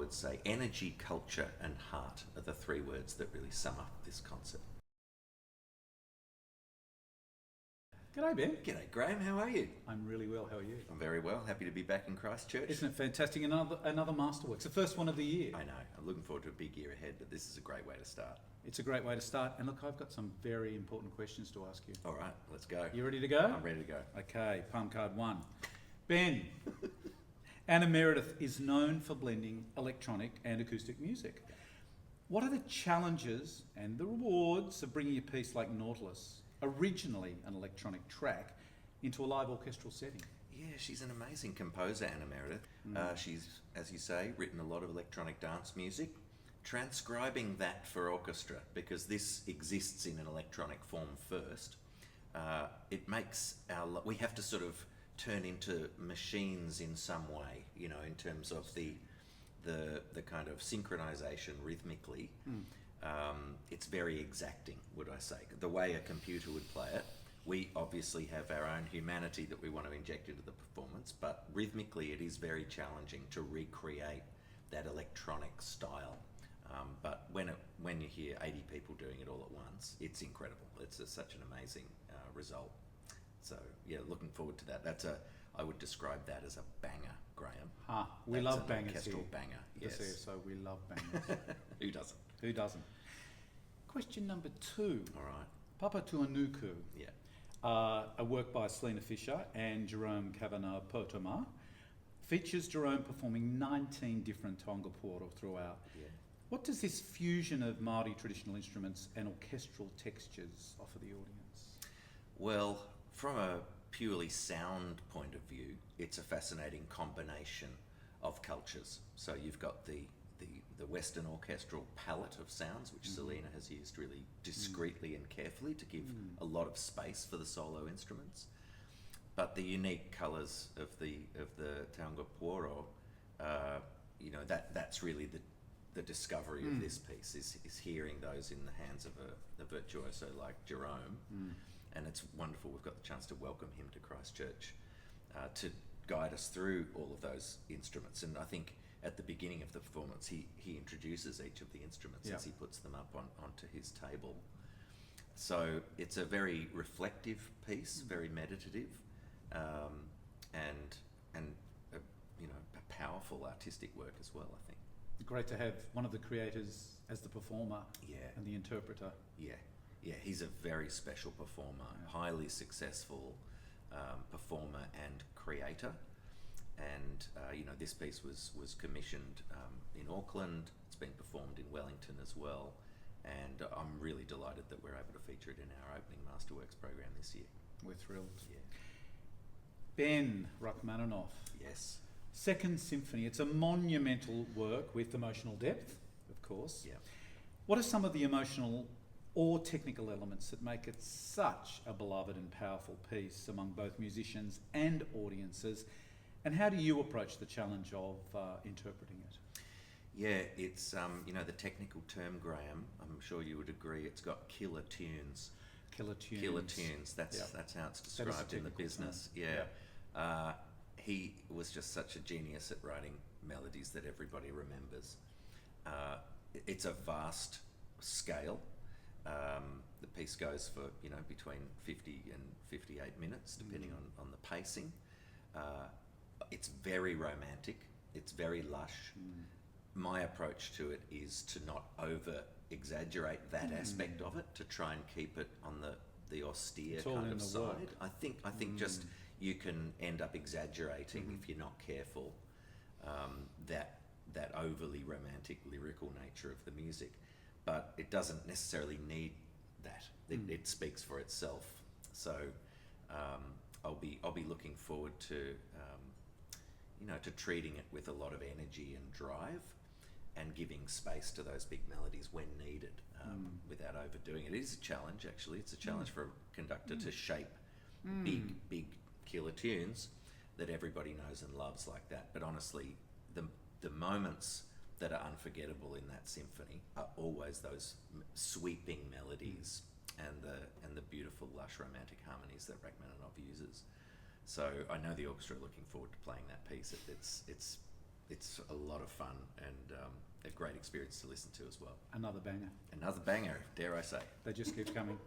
would say energy, culture and heart are the three words that really sum up this concert. G'day, Ben. G'day, Graham. How are you? I'm really well. How are you? I'm very well. Happy to be back in Christchurch. Isn't it fantastic? Another Masterworks, the first one of the year. I know. I'm looking forward to a big year ahead, but this is a great way to start. It's a great way to start. And look, I've got some very important questions to ask you. All right, let's go. You ready to go? I'm ready to go. Okay, palm card 1. Ben, Anna Meredith is known for blending electronic and acoustic music. What are the challenges and the rewards of bringing a piece like Nautilus, originally an electronic track, into a live orchestral setting? Yeah, she's an amazing composer, Anna Meredith. She's, as you say, written a lot of electronic dance music, transcribing that for orchestra, because this exists in an electronic form first. It makes we have to sort of turn into machines in some way, you know, in terms of the kind of synchronization rhythmically. It's very exacting, would I say. The way a computer would play it, we obviously have our own humanity that we want to inject into the performance, but rhythmically it is very challenging to recreate that electronic style. But when you hear 80 people doing it all at once, it's incredible. It's such an amazing result. So yeah, looking forward to that. I would describe that as a banger, Graham. We love bangers orchestral here. banger. The Yes. CSO, we love bangers. Who doesn't? Who doesn't? Question number 2. All right. Papatūānuku, Yeah. a work by Salina and Jerome Kavanagh Poutama, features Jerome performing 19 different tonga pōro throughout. Yeah. What does this fusion of Māori traditional instruments and orchestral textures offer the audience? Well, from a purely sound point of view, it's a fascinating combination of cultures. So you've got the Western orchestral palette of sounds, which Salina has used really discreetly and carefully to give a lot of space for the solo instruments. But the unique colours of the tonga pōro, you know, that's really the discovery of this piece is hearing those in the hands of a virtuoso like Jerome. And it's wonderful we've got the chance to welcome him to Christchurch to guide us through all of those instruments. And I think at the beginning of the performance he introduces each of the instruments as he puts them up onto his table. So it's a very reflective piece, very meditative, and you know, a powerful artistic work as well, I think. Great to have one of the creators as the performer and the interpreter. Yeah, he's a very special performer, highly successful performer and creator. And you know, this piece was commissioned in Auckland. It's been performed in Wellington as well, and I'm really delighted that we're able to feature it in our opening Masterworks program this year. We're thrilled. Yeah. Ben Rachmaninov. Yes. Second Symphony. It's a monumental work with emotional depth, of course. Yeah. What are some of the emotional or technical elements that make it such a beloved and powerful piece among both musicians and audiences? And how do you approach the challenge of interpreting it? Yeah, it's you know, the technical term, Graham, I'm sure you would agree, it's got killer tunes. Killer tunes. Killer tunes. That's how it's described in the business. Term. Yeah. He was just such a genius at writing melodies that everybody remembers. It's a vast scale. The piece goes for, you know, between 50 and 58 minutes, depending on the pacing. It's very romantic. It's very lush. My approach to it is to not over-exaggerate that aspect of it, to try and keep it on the austere kind of side. Work. I think just you can end up exaggerating if you're not careful, that overly romantic lyrical nature of the music. But it doesn't necessarily need that. It speaks for itself. So I'll be looking forward to you know, to treating it with a lot of energy and drive, and giving space to those big melodies when needed, without overdoing it. It is a challenge, actually. It's a challenge for a conductor to shape big killer tunes that everybody knows and loves like that. But honestly, the moments that are unforgettable in that symphony are always those sweeping melodies and the beautiful, lush, romantic harmonies that Rachmaninov uses. So I know the orchestra are looking forward to playing that piece. It's it's a lot of fun and a great experience to listen to as well. Another banger. Another banger, dare I say. They just keep coming.